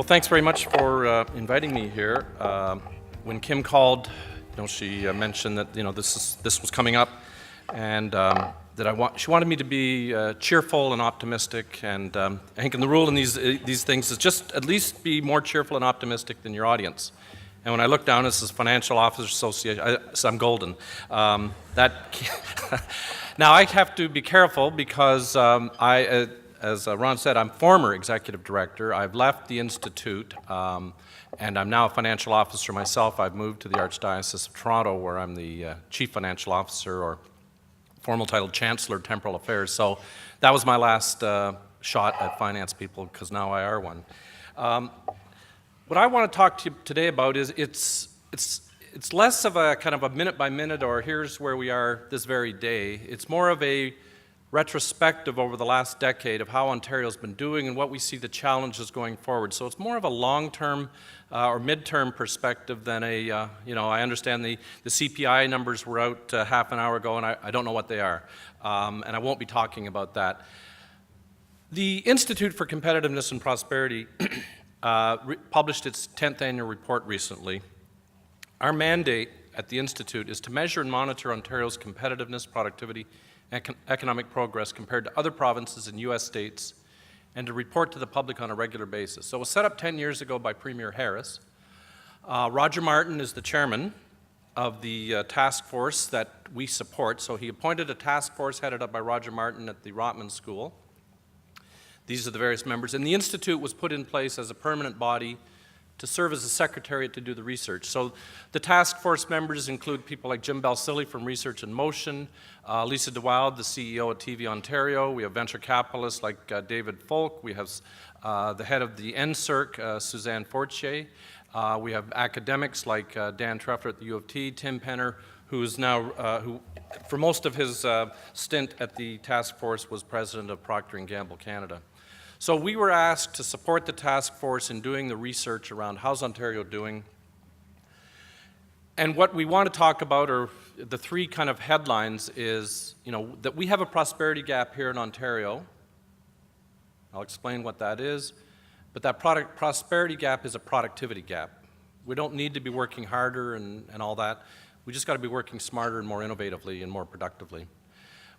Thanks very much for inviting me here. When Kim called, she mentioned that this was coming up, and that she wanted me to be cheerful and optimistic. And I think the rule in these things is just at least be more cheerful and optimistic than your audience. And when I look down, this is Financial Officers Association, so I'm golden. Now I have to be careful because as Ron said, I'm former executive director. I've left the Institute, and I'm now a financial officer myself. I've moved to the Archdiocese of Toronto, where I'm the Chief Financial Officer, or formal title Chancellor, Temporal Affairs. So that was my last shot at finance people, because now I are one. What I want to talk to you today about is it's less of a kind of a minute by minute, or here's where we are this very day. It's more of a retrospective over the last decade of how Ontario's been doing and what we see the challenges going forward. So it's more of a long-term or mid-term perspective than a, I understand the CPI numbers were out half an hour ago, and I don't know what they are, and I won't be talking about that. The Institute for Competitiveness and Prosperity published its 10th annual report recently. Our mandate at the Institute is to measure and monitor Ontario's competitiveness, productivity, economic progress compared to other provinces and U.S. states, and to report to the public on a regular basis. So it was set up 10 years ago by Premier Harris. Roger Martin is the chairman of the task force that we support. So he appointed a task force headed up by Roger Martin at the Rotman School. These are the various members. And the Institute was put in place as a permanent body to serve as a secretariat to do the research. So the task force members include people like Jim Balsillie from Research in Motion, Lisa DeWilde, the CEO at TV Ontario. We have venture capitalists like David Folk. We have the head of the NSERC, Suzanne Fortier. We have academics like Dan Treffler at the U of T, Tim Penner, who is now, who for most of his stint at the task force was president of Procter & Gamble Canada. So we were asked to support the task force in doing the research around how's Ontario doing. And what we want to talk about, or the three kind of headlines, is that we have a prosperity gap here in Ontario. I'll explain what that is. But that prosperity gap is a productivity gap. We don't need to be working harder and all that. We just got to be working smarter and more innovatively and more productively.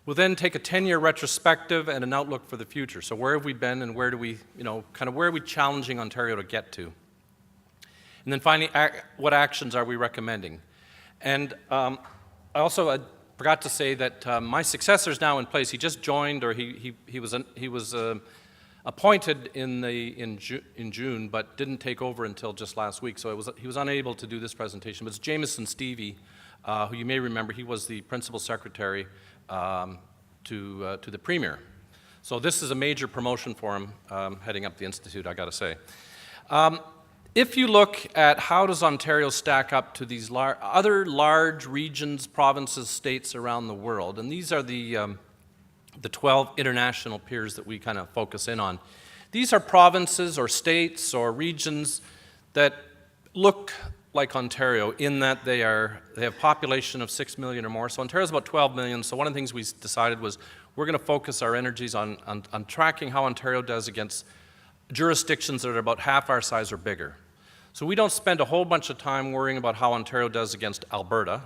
We'll then take a 10-year retrospective and an outlook for the future. So where have we been, and where do we, where are we challenging Ontario to get to? And then finally, what actions are we recommending? And I forgot to say that my successor is now in place. He just joined, or he was appointed in June, but didn't take over until just last week. So he was unable to do this presentation. But it's Jameson Stevie, who you may remember. He was the principal secretary to the Premier. So this is a major promotion for him, heading up the Institute, I got to say. If you look at how does Ontario stack up to these other large regions, provinces, states around the world, and these are the 12 international peers that we kind of focus in on. These are provinces or states or regions that look like Ontario in that they have a population of 6 million or more. So Ontario's about 12 million. So one of the things we decided was we're going to focus our energies on tracking how Ontario does against jurisdictions that are about half our size or bigger. So we don't spend a whole bunch of time worrying about how Ontario does against Alberta,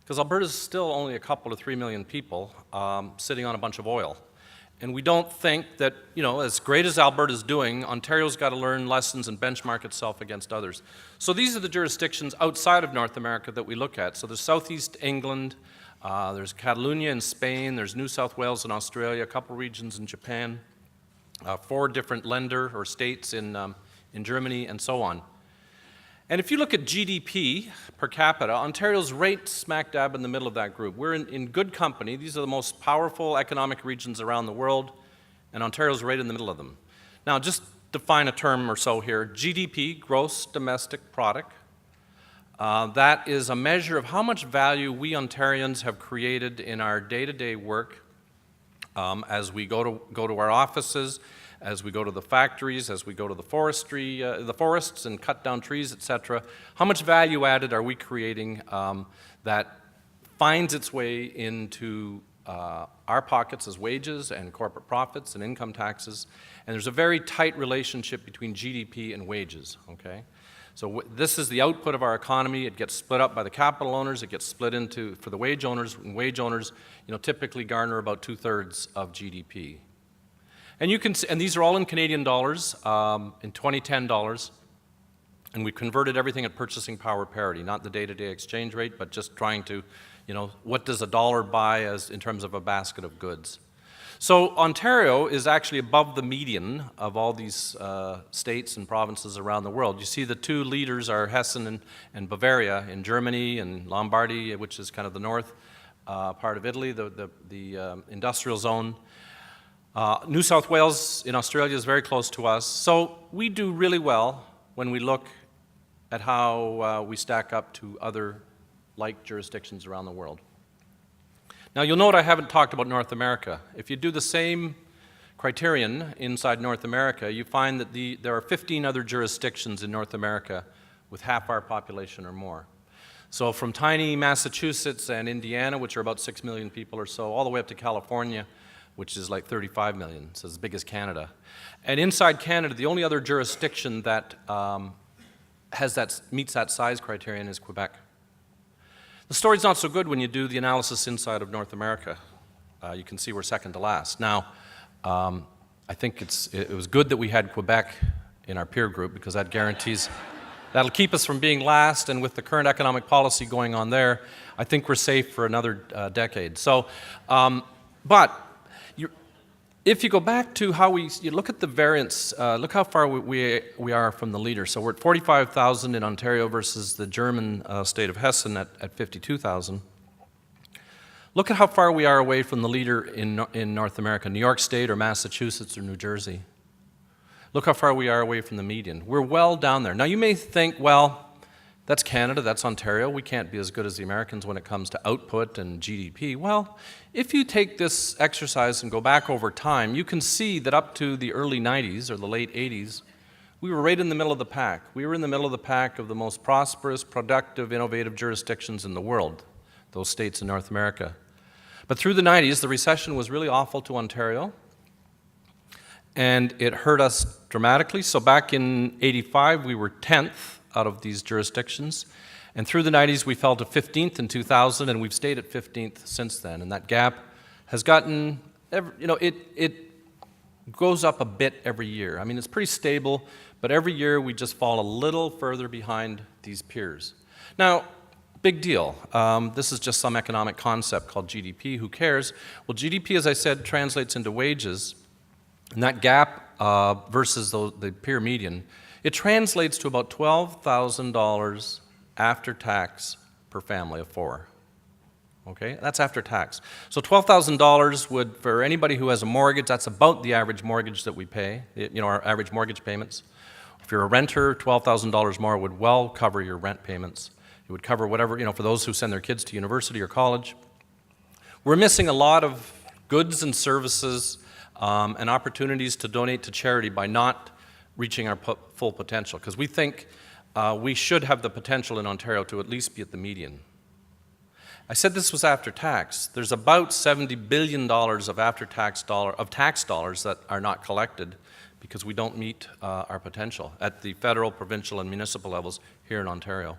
because Alberta is still only a couple of 3 million people sitting on a bunch of oil. And we don't think that, as great as Alberta's doing, Ontario's got to learn lessons and benchmark itself against others. So these are the jurisdictions outside of North America that we look at. So there's Southeast England, there's Catalonia in Spain, there's New South Wales in Australia, a couple regions in Japan, 4 different lender or states in Germany, and so on. And if you look at GDP per capita, Ontario's right smack dab in the middle of that group. We're in good company. These are the most powerful economic regions around the world, and Ontario's right in the middle of them. Now, just define a term or so here. GDP, gross domestic product. That is a measure of how much value we Ontarians have created in our day-to-day work as we go to our offices, as we go to the factories, as we go to the forests and cut down trees, etc. How much value added are we creating that finds its way into our pockets as wages and corporate profits and income taxes, and there's a very tight relationship between GDP and wages, okay? So this is the output of our economy. It gets split up by the capital owners. It gets split into, for the wage owners, and wage owners, typically garner about 2/3 of GDP. And you can see, and these are all in Canadian dollars, in 2010 dollars, and we converted everything at purchasing power parity, not the day-to-day exchange rate, but just trying to, what does a dollar buy as in terms of a basket of goods. So Ontario is actually above the median of all these states and provinces around the world. You see the two leaders are Hessen and Bavaria in Germany, and Lombardy, which is kind of the north part of Italy, the industrial zone. New South Wales in Australia is very close to us. So we do really well when we look at how we stack up to other like jurisdictions around the world. Now, you'll note I haven't talked about North America. If you do the same criterion inside North America, you find that there are 15 other jurisdictions in North America with half our population or more. So from tiny Massachusetts and Indiana, which are about 6 million people or so, all the way up to California, which is like 35 million, so as big as Canada. And inside Canada, the only other jurisdiction that meets that size criterion is Quebec. The story's not so good when you do the analysis inside of North America. You can see we're second to last. Now, I think it was good that we had Quebec in our peer group, because that guarantees that'll keep us from being last, and with the current economic policy going on there, I think we're safe for another decade. So, if you go back to how you look at the variance, look how far we are from the leader. So we're at 45,000 in Ontario versus the German state of Hessen at 52,000. Look at how far we are away from the leader in North America, New York State or Massachusetts or New Jersey. Look how far we are away from the median. We're well down there. Now you may think, well, that's Canada, that's Ontario. We can't be as good as the Americans when it comes to output and GDP. Well, if you take this exercise and go back over time, you can see that up to the early 90s or the late 80s, we were right in the middle of the pack. We were in the middle of the pack of the most prosperous, productive, innovative jurisdictions in the world, those states in North America. But through the 90s, the recession was really awful to Ontario, and it hurt us dramatically. So back in 85, we were 10th out of these jurisdictions. And through the 90s, we fell to 15th in 2000, and we've stayed at 15th since then. And that gap has gotten, it goes up a bit every year. I mean, it's pretty stable, but every year we just fall a little further behind these peers. Now, big deal. This is just some economic concept called GDP. Who cares? Well, GDP, as I said, translates into wages. And that gap versus the peer median, it translates to about $12,000 after tax per family of four. Okay, that's after tax. So $12,000 would, for anybody who has a mortgage, that's about the average mortgage that we pay, our average mortgage payments. If you're a renter, $12,000 more would well cover your rent payments. It would cover whatever, for those who send their kids to university or college. We're missing a lot of goods and services and opportunities to donate to charity by not reaching our full potential, because we think we should have the potential in Ontario to at least be at the median. I said this was after tax. There's about $70 billion of tax dollars that are not collected because we don't meet our potential at the federal, provincial, and municipal levels here in Ontario.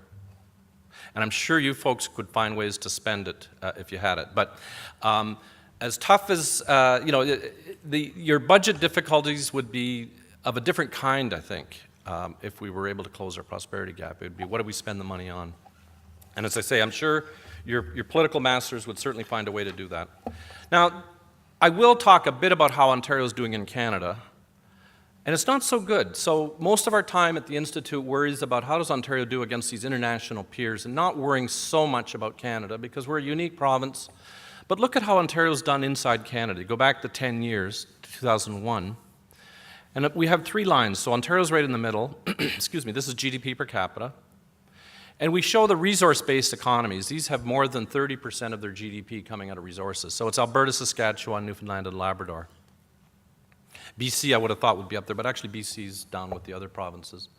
And I'm sure you folks could find ways to spend it if you had it. But as tough as, your budget difficulties would be of a different kind, I think, if we were able to close our prosperity gap. It would be, what do we spend the money on? And as I say, I'm sure your political masters would certainly find a way to do that. Now, I will talk a bit about how Ontario is doing in Canada, and it's not so good. So most of our time at the Institute worries about how does Ontario do against these international peers, and not worrying so much about Canada because we're a unique province. But look at how Ontario's done inside Canada. Go back to 10 years, 2001. And we have three lines. So Ontario's right in the middle. Excuse me, this is GDP per capita. And we show the resource-based economies. These have more than 30% of their GDP coming out of resources. So it's Alberta, Saskatchewan, Newfoundland, and Labrador. BC, I would have thought would be up there, but actually BC's down with the other provinces.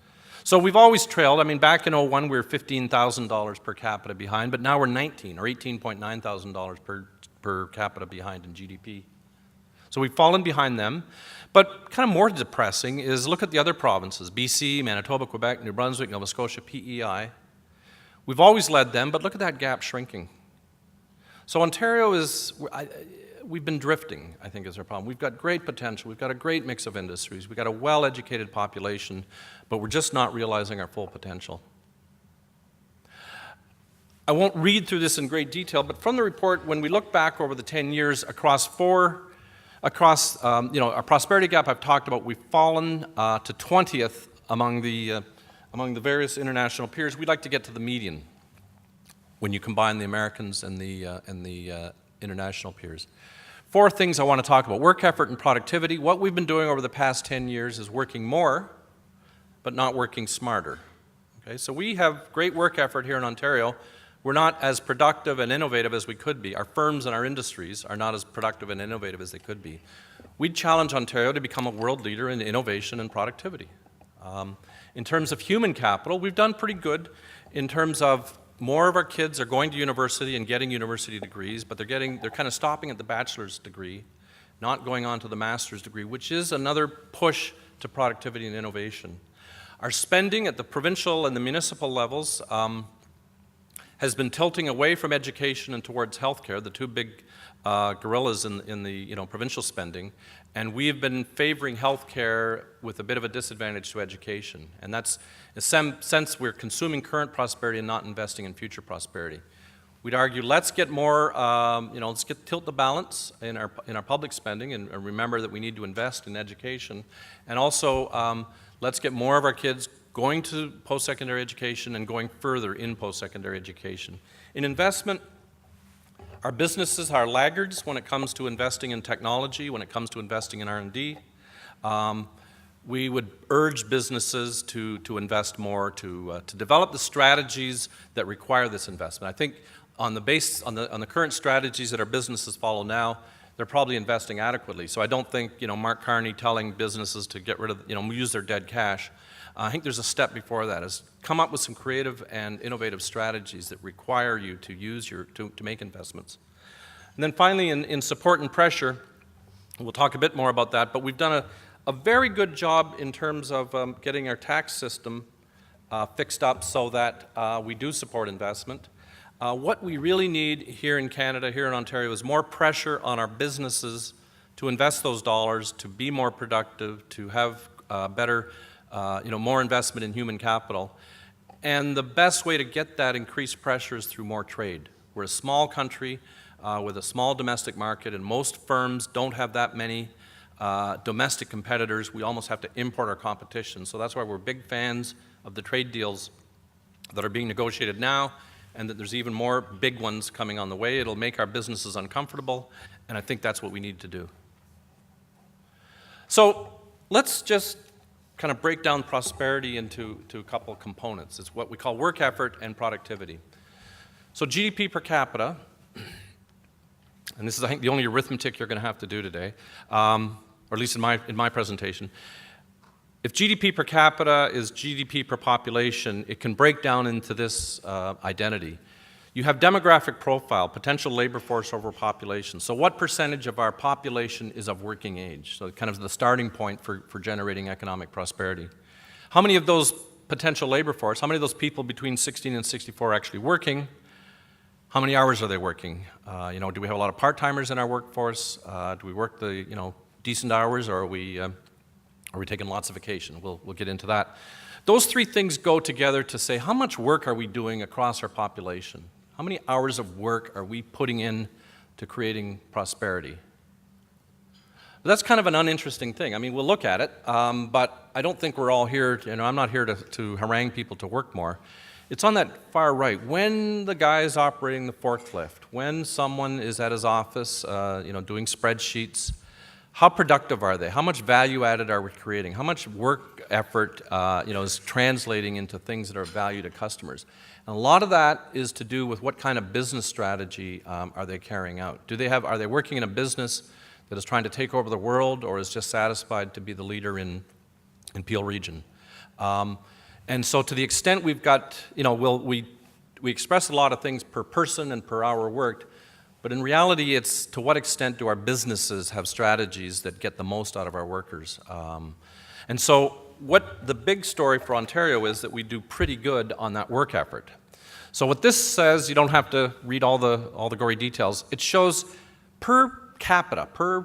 So we've always trailed. I mean, back in 01, we were $15,000 per capita behind, but now we're 19 or $18,900 per capita behind in GDP. So we've fallen behind them. But kind of more depressing is look at the other provinces, BC, Manitoba, Quebec, New Brunswick, Nova Scotia, PEI. We've always led them, but look at that gap shrinking. So Ontario we've been drifting, I think, is our problem. We've got great potential. We've got a great mix of industries. We've got a well-educated population, but we're just not realizing our full potential. I won't read through this in great detail, but from the report, when we look back over the 10 years across our prosperity gap I've talked about, we've fallen to 20th among the various international peers. We'd like to get to the median when you combine the Americans and the international peers. 4 things I want to talk about: work effort and productivity. What we've been doing over the past 10 years is working more, but not working smarter. Okay, so we have great work effort here in Ontario. We're not as productive and innovative as we could be. Our firms and our industries are not as productive and innovative as they could be. We'd challenge Ontario to become a world leader in innovation and productivity. In terms of human capital, we've done pretty good in terms of more of our kids are going to university and getting university degrees, but they're kind of stopping at the bachelor's degree, not going on to the master's degree, which is another push to productivity and innovation. Our spending at the provincial and the municipal levels has been tilting away from education and towards healthcare, the 2 big gorillas in the provincial spending, and we have been favoring healthcare with a bit of a disadvantage to education. And that's, in some sense, we're consuming current prosperity and not investing in future prosperity. We'd argue, let's get more, tilt the balance in our public spending, and remember that we need to invest in education, and also let's get more of our kids going to post-secondary education and going further in post-secondary education. In investment, our businesses are laggards when it comes to investing in technology, when it comes to investing in R&D. We would urge businesses to invest more, to develop the strategies that require this investment. I think on the current strategies that our businesses follow now, they're probably investing adequately. So I don't think Mark Carney telling businesses to get rid of use their dead cash. I think there's a step before that, is come up with some creative and innovative strategies that require you to use to make investments. And then finally, in support and pressure, we'll talk a bit more about that, but we've done a very good job in terms of getting our tax system fixed up so that we do support investment. What we really need here in Canada, here in Ontario, is more pressure on our businesses to invest those dollars, to be more productive, to have better more investment in human capital. And the best way to get that increased pressure is through more trade. We're a small country with a small domestic market, and most firms don't have that many domestic competitors. We almost have to import our competition. So that's why we're big fans of the trade deals that are being negotiated now, and that there's even more big ones coming on the way. It'll make our businesses uncomfortable, and I think that's what we need to do. So let's just kind of break down prosperity into a couple of components. It's what we call work effort and productivity. So GDP per capita, and this is, I think, the only arithmetic you're going to have to do today, or at least in my presentation. If GDP per capita is GDP per population, it can break down into this identity. You have demographic profile, potential labor force over population. So what percentage of our population is of working age? So kind of the starting point for generating economic prosperity. How many of those potential labor force, how many of those people between 16 and 64 are actually working? How many hours are they working? Do we have a lot of part-timers in our workforce? Do we work the decent hours, or are we taking lots of vacation? We'll get into that. Those 3 things go together to say, how much work are we doing across our population? How many hours of work are we putting in to creating prosperity? But that's kind of an uninteresting thing. I mean, we'll look at it, but I don't think we're all here, I'm not here to harangue people to work more. It's on that far right. When the guy is operating the forklift, when someone is at his office, doing spreadsheets, how productive are they? How much value added are we creating? How much work effort, is translating into things that are of value to customers? And a lot of that is to do with what kind of business strategy are they carrying out? Are they working in a business that is trying to take over the world, or is just satisfied to be the leader in Peel Region? And so to the extent we've got, we express a lot of things per person and per hour worked, But in reality, it's to what extent do our businesses have strategies that get the most out of our workers? And so what the big story for Ontario is that we do pretty good on that work effort. So what this says, you don't have to read all the gory details. It shows per capita, per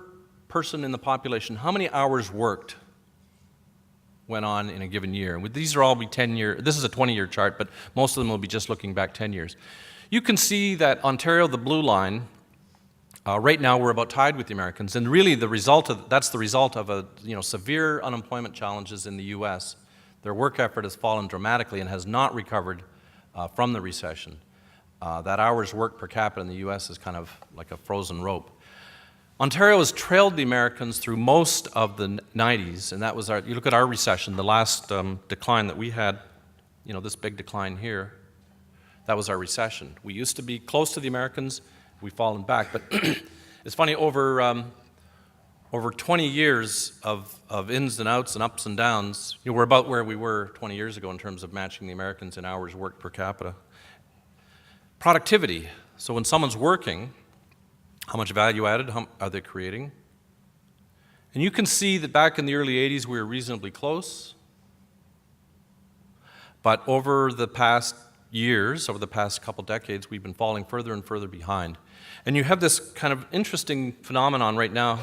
person in the population, how many hours worked went on in a given year. These are all be 10-year, this is a 20-year chart, but most of them will be just looking back 10 years. You can see that Ontario, the blue line, right now we're about tied with the Americans, and really that's the result of severe unemployment challenges in the U.S. Their work effort has fallen dramatically and has not recovered from the recession. That hours worked per capita in the U.S. is kind of like a frozen rope. Ontario has trailed the Americans through most of the 90s, and that was you look at our recession, the last decline that we had, this big decline here, that was our recession. We used to be close to the Americans, we've fallen back, but it's funny, over 20 years of ins and outs and ups and downs, we're about where we were 20 years ago in terms of matching the Americans in hours worked per capita. Productivity, so when someone's working, how much value added are they creating? And you can see that back in the early 80s we were reasonably close, but over the past years, over the past couple decades, we've been falling further and further behind. And you have this kind of interesting phenomenon right now.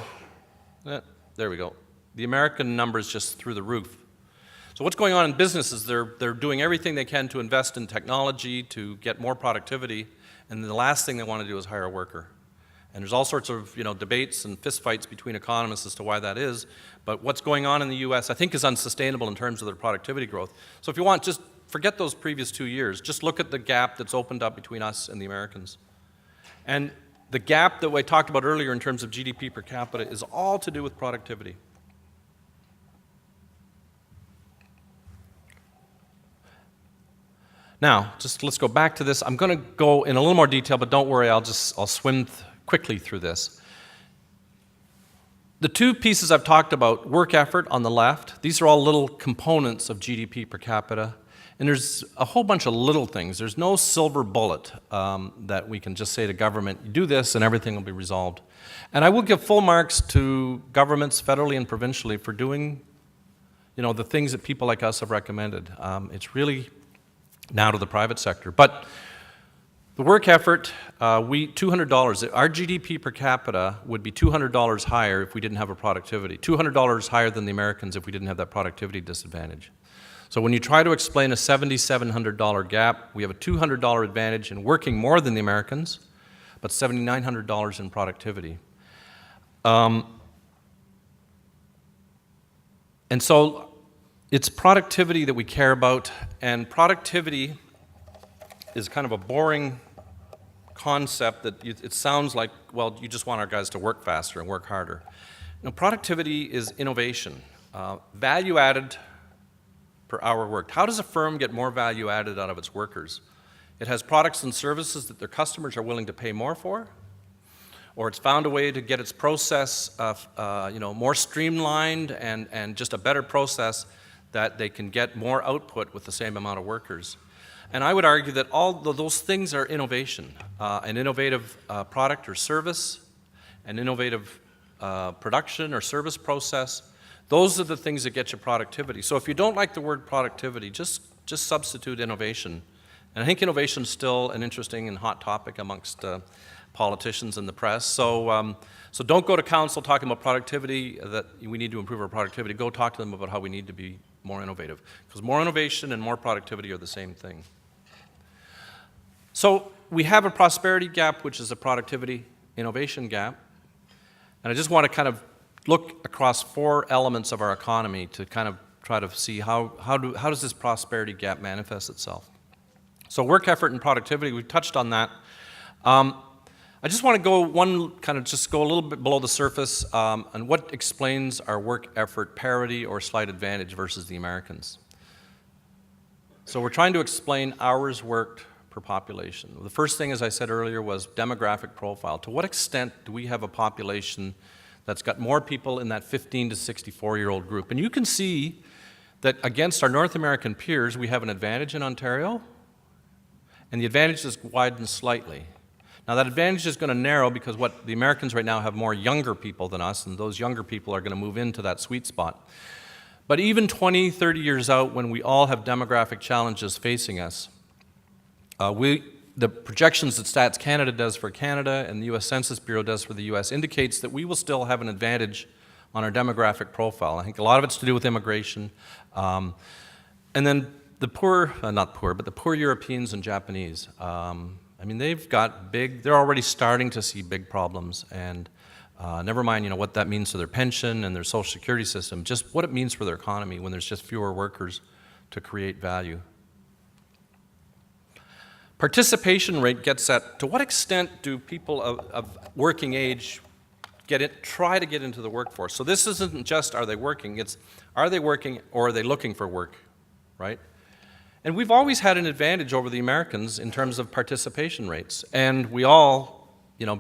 There we go. The American number is just through the roof. So what's going on in businesses, they're doing everything they can to invest in technology, to get more productivity, and the last thing they want to do is hire a worker. And there's all sorts of debates and fistfights between economists as to why that is, but what's going on in the U.S. I think is unsustainable in terms of their productivity growth. So if you want, just forget those previous 2 years. Just look at the gap that's opened up between us and the Americans. And the gap that I talked about earlier in terms of GDP per capita is all to do with productivity. Now, just let's go back to this. I'm going to go in a little more detail, but don't worry, I'll swim quickly through this. The two pieces I've talked about, work effort on the left, these are all little components of GDP per capita. And there's a whole bunch of little things. There's no silver bullet that we can just say to government, you do this and everything will be resolved. And I will give full marks to governments federally and provincially for doing the things that people like us have recommended. It's really now to the private sector. But the work effort, $200, our GDP per capita would be $200 higher if we didn't have a productivity, $200 higher than the Americans if we didn't have that productivity disadvantage. So when you try to explain a $7,700 gap, we have a $200 advantage in working more than the Americans, but $7,900 in productivity. And so it's productivity that we care about, and productivity is kind of a boring concept that it sounds like, well, you just want our guys to work faster and work harder. No, productivity is innovation, value added per hour worked. How does a firm get more value added out of its workers? It has products and services that their customers are willing to pay more for, or it's found a way to get its process more streamlined and just a better process that they can get more output with the same amount of workers. And I would argue that all of those things are innovation, an innovative product or service, an innovative production or service process. Those are the things that get you productivity. So if you don't like the word productivity, just substitute innovation. And I think innovation is still an interesting and hot topic amongst politicians and the press. So don't go to council talking about productivity, that we need to improve our productivity. Go talk to them about how we need to be more innovative. Because more innovation and more productivity are the same thing. So we have a prosperity gap, which is a productivity innovation gap. And I just want to kind of look across 4 elements of our economy to kind of try to see how does this prosperity gap manifest itself. So work effort and productivity, we've touched on that. I just want to go go a little bit below the surface on what explains our work effort parity or slight advantage versus the Americans. So we're trying to explain hours worked per population. The first thing, as I said earlier, was demographic profile. To what extent do we have a population that's got more people in that 15 to 64-year-old group? And you can see that against our North American peers, we have an advantage in Ontario, and the advantage has widened slightly. Now that advantage is going to narrow because what the Americans right now have more younger people than us, and those younger people are going to move into that sweet spot. But even 20, 30 years out, when we all have demographic challenges facing us, the projections that Stats Canada does for Canada and the U.S. Census Bureau does for the U.S. indicates that we will still have an advantage on our demographic profile. I think a lot of it's to do with immigration. And then the poor, not poor, but the poor Europeans and Japanese. I mean, they're already starting to see big problems, and never mind, what that means to their pension and their social security system, just what it means for their economy when there's just fewer workers to create value. Participation rate gets at, to what extent do people of working age try to get into the workforce? So this isn't just are they working, it's are they working or are they looking for work, right? And we've always had an advantage over the Americans in terms of participation rates, and we all,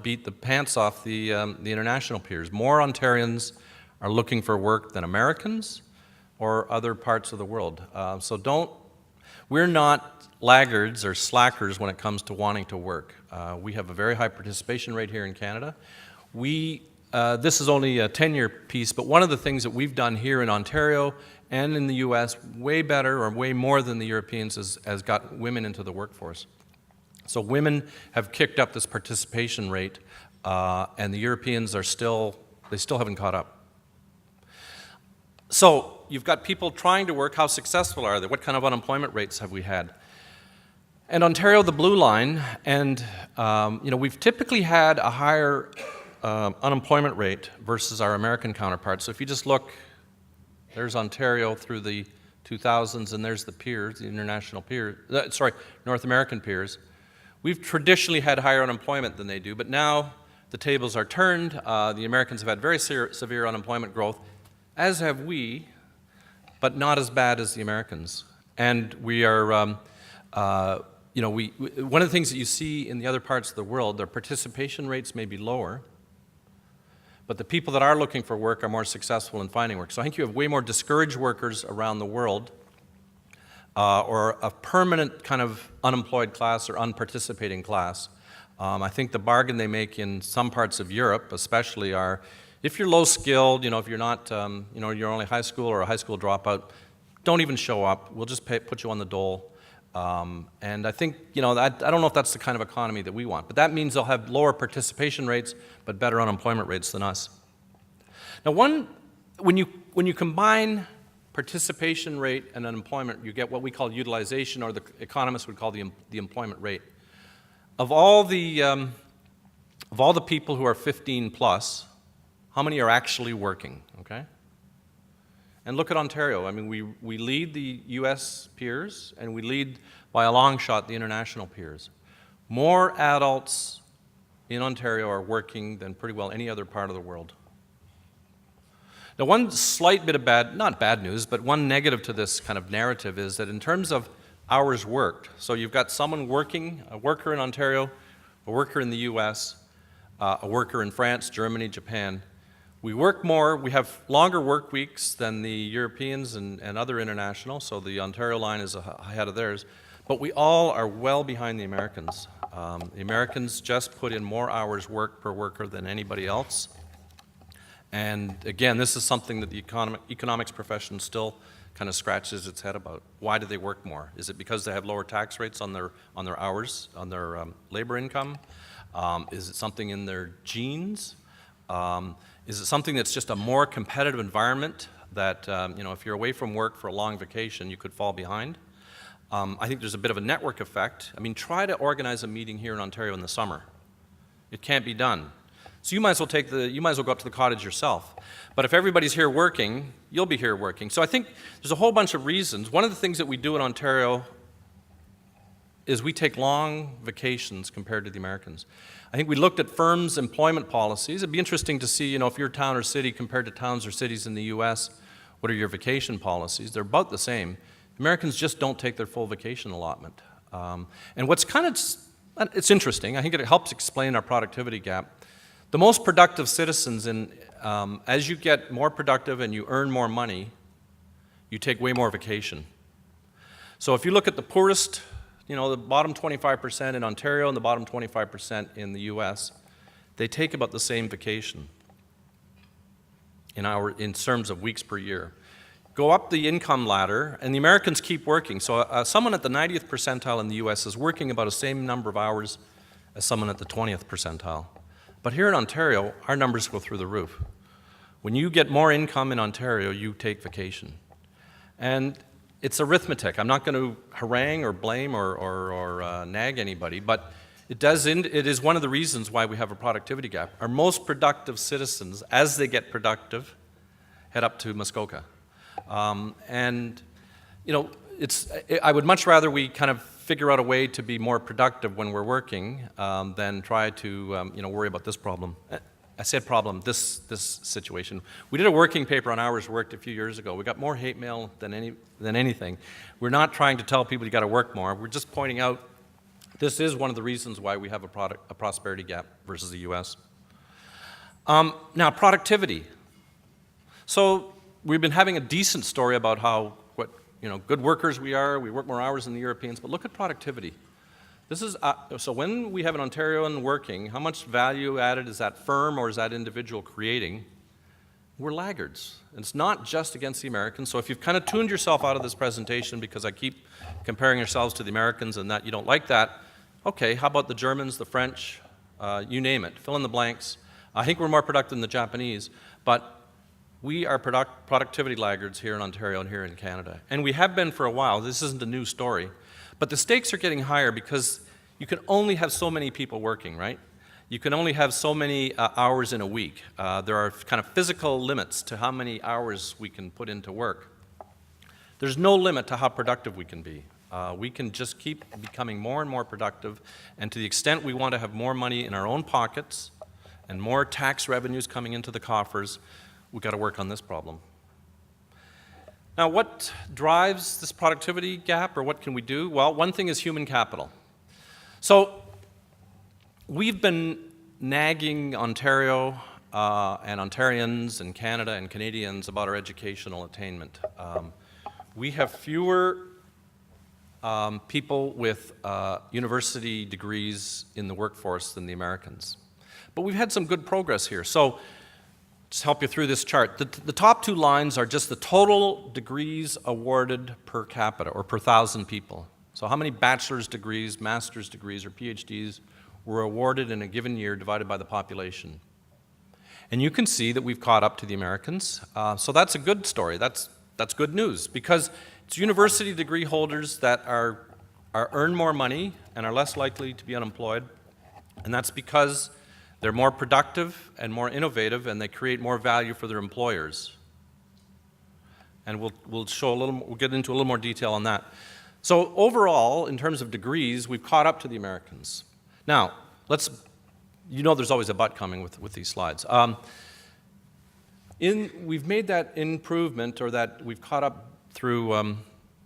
beat the pants off the international peers. More Ontarians are looking for work than Americans or other parts of the world. We're not laggards or slackers when it comes to wanting to work. We have a very high participation rate here in Canada. This is only a 10-year piece, but one of the things that we've done here in Ontario and in the U.S. way better or way more than the Europeans has got women into the workforce. So women have kicked up this participation rate, and the Europeans they still haven't caught up. So you've got people trying to work. How successful are they? What kind of unemployment rates have we had? And Ontario, the blue line, and we've typically had a higher unemployment rate versus our American counterparts. So if you just look, there's Ontario through the 2000s, and there's the peers, the international peers, North American peers. We've traditionally had higher unemployment than they do, but now the tables are turned. The Americans have had very severe unemployment growth, as have we, but not as bad as the Americans. And we are, one of the things that you see in the other parts of the world, their participation rates may be lower, but the people that are looking for work are more successful in finding work. So I think you have way more discouraged workers around the world, or a permanent kind of unemployed class or unparticipating class. I think the bargain they make in some parts of Europe especially are, if you're low skilled, if you're not, you're only high school or a high school dropout, don't even show up. We'll just put you on the dole. And I think, I don't know if that's the kind of economy that we want, but that means they'll have lower participation rates but better unemployment rates than us. Now, when you combine participation rate and unemployment, you get what we call utilization, or the economists would call the employment rate. Of all the people who are 15 plus, how many are actually working, okay? And look at Ontario. I mean, we lead the U.S. peers, and we lead by a long shot the international peers. More adults in Ontario are working than pretty well any other part of the world. Now, one slight bit of not bad news, but one negative to this kind of narrative is that in terms of hours worked, so you've got someone working, a worker in Ontario, a worker in the U.S., a worker in France, Germany, Japan. We work more, we have longer work weeks than the Europeans and other international, so the Ontario line is ahead of theirs, but we all are well behind the Americans. The Americans just put in more hours worked per worker than anybody else. And again, this is something that the economics profession still kind of scratches its head about. Why do they work more? Is it because they have lower tax rates on their hours, on their labor income? Is it something in their genes? Is it something that's just a more competitive environment that, if you're away from work for a long vacation, you could fall behind? I think there's a bit of a network effect. I mean, try to organize a meeting here in Ontario in the summer. It can't be done. So you might as well go up to the cottage yourself. But if everybody's here working, you'll be here working. So I think there's a whole bunch of reasons. One of the things that we do in Ontario is we take long vacations compared to the Americans. I think we looked at firms' employment policies. It'd be interesting to see, if your town or city compared to towns or cities in the U.S., what are your vacation policies? They're about the same. Americans just don't take their full vacation allotment. And what's it's interesting. I think it helps explain our productivity gap. The most productive citizens, as you get more productive and you earn more money, you take way more vacation. So if you look at the poorest the bottom 25% in Ontario and the bottom 25% in the US, they take about the same vacation in terms of weeks per year. Go up the income ladder, and the Americans keep working. So someone at the 90th percentile in the US is working about the same number of hours as someone at the 20th percentile. But here in Ontario, our numbers go through the roof. When you get more income in Ontario, you take vacation. And it's arithmetic. I'm not going to harangue or blame or nag anybody, but it is one of the reasons why we have a productivity gap. Our most productive citizens, as they get productive, head up to Muskoka. I would much rather we kind of figure out a way to be more productive when we're working than try to worry about this problem. I said problem, this situation. We did a working paper on hours worked a few years ago. We got more hate mail than anything. We're not trying to tell people you got to work more. We're just pointing out this is one of the reasons why we have a prosperity gap versus the U.S. Now, productivity. So we've been having a decent story about how good workers we are. We work more hours than the Europeans, but look at productivity. This is so when we have an Ontarian working, how much value added is that firm or is that individual creating? We're laggards. And it's not just against the Americans. So if you've kind of tuned yourself out of this presentation because I keep comparing yourselves to the Americans and that you don't like that, okay, how about the Germans, the French, you name it, fill in the blanks. I think we're more productive than the Japanese, but we are productivity laggards here in Ontario and here in Canada. And we have been for a while. This isn't a new story. But the stakes are getting higher because you can only have so many people working, right? You can only have so many hours in a week. There are kind of physical limits to how many hours we can put into work. There's no limit to how productive we can be. We can just keep becoming more and more productive, and to the extent we want to have more money in our own pockets and more tax revenues coming into the coffers, we've got to work on this problem. Now, what drives this productivity gap, or what can we do? Well, one thing is human capital. So we've been nagging Ontario and Ontarians and Canada and Canadians about our educational attainment. We have fewer people with university degrees in the workforce than the Americans. But we've had some good progress here. So just help you through this chart. The top two lines are just the total degrees awarded per capita, or per 1,000 people. So how many bachelor's degrees, master's degrees, or PhDs were awarded in a given year divided by the population. And you can see that we've caught up to the Americans. So that's a good story. That's good news, because it's university degree holders that earn more money and are less likely to be unemployed. And that's because they're more productive and more innovative, and they create more value for their employers. And we'll get into a little more detail on that. So overall, in terms of degrees, we've caught up to the Americans. Now, there's always a but coming with these slides. We've made that improvement, or that we've caught up through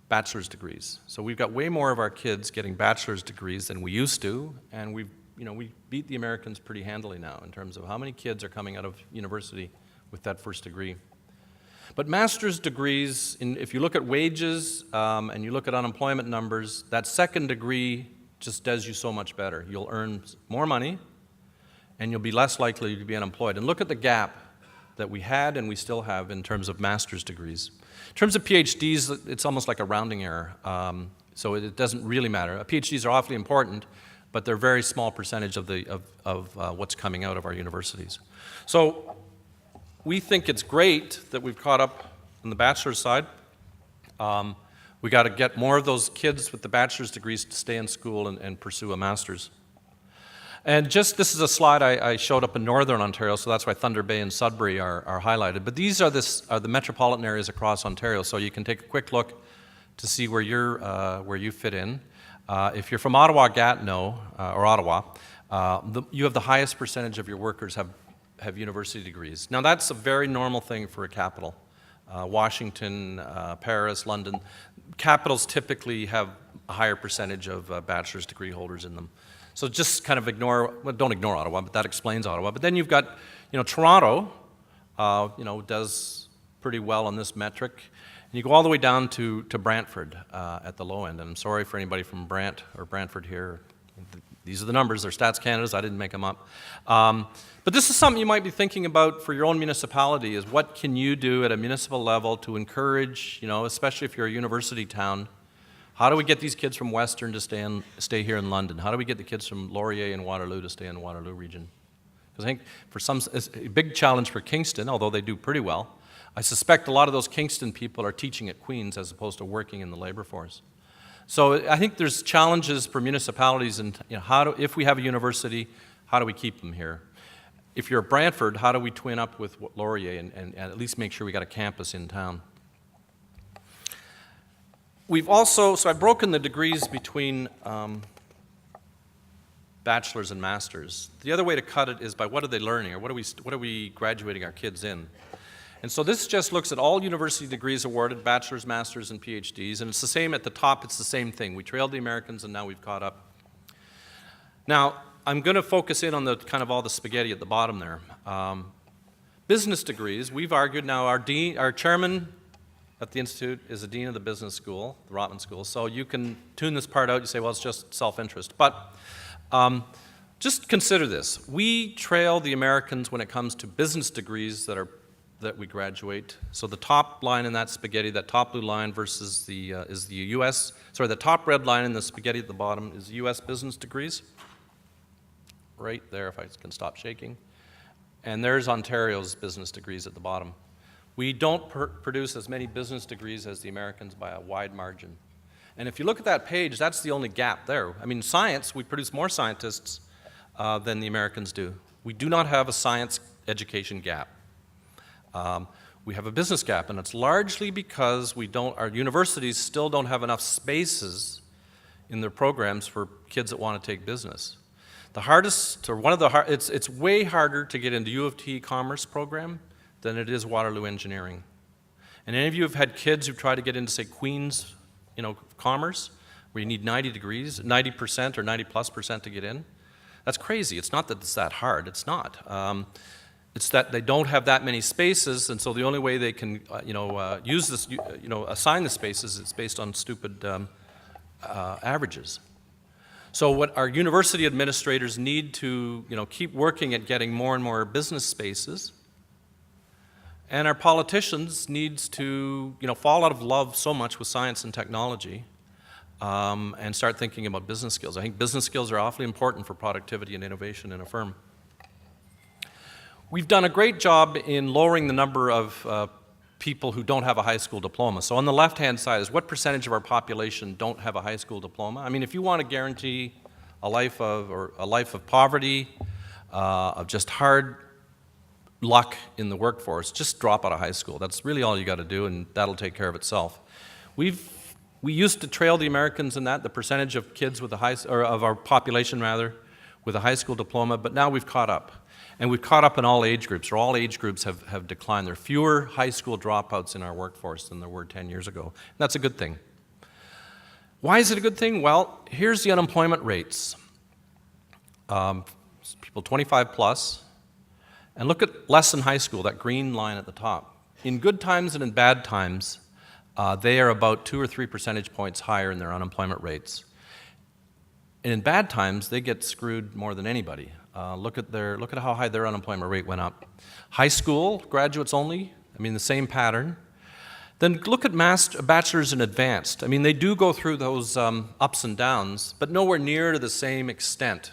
bachelor's degrees. So we've got way more of our kids getting bachelor's degrees than we used to, and we beat the Americans pretty handily now in terms of how many kids are coming out of university with that first degree. But master's degrees, if you look at wages and you look at unemployment numbers, that second degree just does you so much better. You'll earn more money, and you'll be less likely to be unemployed. And look at the gap that we had and we still have in terms of master's degrees. In terms of PhDs, it's almost like a rounding error, so it doesn't really matter. PhDs are awfully important, but they're a very small percentage of what's coming out of our universities. So we think it's great that we've caught up on the bachelor's side. We got to get more of those kids with the bachelor's degrees to stay in school and pursue a master's. And this is a slide I showed up in Northern Ontario, so that's why Thunder Bay and Sudbury are highlighted. But these are the metropolitan areas across Ontario, so you can take a quick look to see where you fit in. If you're from Ottawa-Gatineau, or Ottawa, you have the highest percentage of your workers have university degrees. Now, that's a very normal thing for a capital. Washington, Paris, London, capitals typically have a higher percentage of bachelor's degree holders in them. So just kind of don't ignore Ottawa, but that explains Ottawa. But then you've got, Toronto, does pretty well on this metric. And you go all the way down to Brantford at the low end. And I'm sorry for anybody from Brant or Brantford here. These are the numbers. They're Stats Canada's. I didn't make them up. But this is something you might be thinking about for your own municipality, is what can you do at a municipal level to encourage, especially if you're a university town, how do we get these kids from Western to stay here in London? How do we get the kids from Laurier and Waterloo to stay in the Waterloo region? Because I think it's a big challenge for Kingston, although they do pretty well. I suspect a lot of those Kingston people are teaching at Queen's as opposed to working in the labor force. So I think there's challenges for municipalities, and if we have a university, how do we keep them here? If you're at Brantford, how do we twin up with Laurier and at least make sure we got a campus in town? So I've broken the degrees between bachelor's and master's. The other way to cut it is by what are they learning, or what are we graduating our kids in? And so this just looks at all university degrees awarded, bachelor's, master's, and PhDs, and it's the same at the top, it's the same thing. We trailed the Americans, and now we've caught up. Now, I'm going to focus in on the kind of all the spaghetti at the bottom there. Business degrees, we've argued now our chairman at the Institute is the dean of the business school, the Rotman School, so you can tune this part out, you say, well, it's just self-interest. But just consider this. We trail the Americans when it comes to business degrees that we graduate. So the top line in that spaghetti, that top blue line versus is the U.S., the top red line in the spaghetti at the bottom is U.S. business degrees. Right there, if I can stop shaking. And there's Ontario's business degrees at the bottom. We don't produce as many business degrees as the Americans by a wide margin. And if you look at that page, that's the only gap there. I mean, science, we produce more scientists than the Americans do. We do not have a science education gap. We have a business gap, and it's largely because our universities still don't have enough spaces in their programs for kids that want to take business. It's way harder to get into U of T Commerce program than it is Waterloo Engineering. And any of you have had kids who try to get into, say, Queen's, Commerce, where you need 90% or 90+% to get in? That's crazy. It's not that it's that hard. It's not. It's that they don't have that many spaces, and so the only way they can, use this, assign the spaces is based on stupid averages. So what our university administrators need to, keep working at getting more and more business spaces, and our politicians needs to, fall out of love so much with science and technology, and start thinking about business skills. I think business skills are awfully important for productivity and innovation in a firm. We've done a great job in lowering the number of people who don't have a high school diploma. So on the left-hand side is what percentage of our population don't have a high school diploma. I mean, if you want to guarantee a life of poverty, of just hard luck in the workforce, just drop out of high school. That's really all you got to do, and that'll take care of itself. We used to trail the Americans in that, the percentage of kids with of our population rather, with a high school diploma, but now we've caught up. And we've caught up in all age groups, or all age groups have declined. There are fewer high school dropouts in our workforce than there were 10 years ago. And that's a good thing. Why is it a good thing? Well, here's the unemployment rates. People 25 plus, and look at less than high school, that green line at the top. In good times and in bad times, they are about 2 or 3 percentage points higher in their unemployment rates. And in bad times, they get screwed more than anybody. Look at how high their unemployment rate went up. High school, graduates only, the same pattern. Then look at bachelor's and advanced. They do go through those ups and downs, but nowhere near to the same extent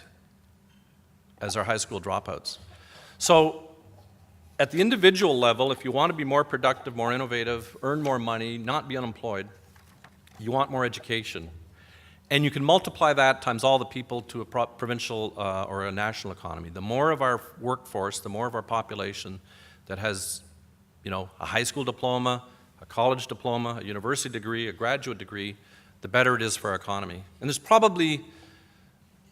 as our high school dropouts. So at the individual level, if you want to be more productive, more innovative, earn more money, not be unemployed, you want more education. And you can multiply that times all the people to a provincial or a national economy. The more of our workforce, the more of our population that has, a high school diploma, a college diploma, a university degree, a graduate degree, the better it is for our economy. And there's probably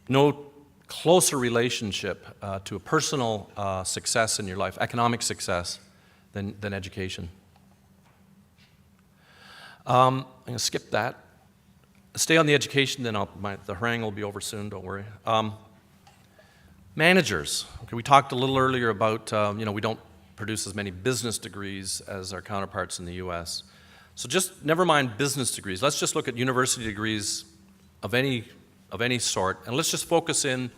no closer relationship to a personal success in your life, economic success, than education. I'm going to skip that. Stay on the education, then the harangue will be over soon, don't worry. Managers. Okay, we talked a little earlier about, we don't produce as many business degrees as our counterparts in the U.S. So just never mind business degrees. Let's just look at university degrees of any sort, and let's just focus in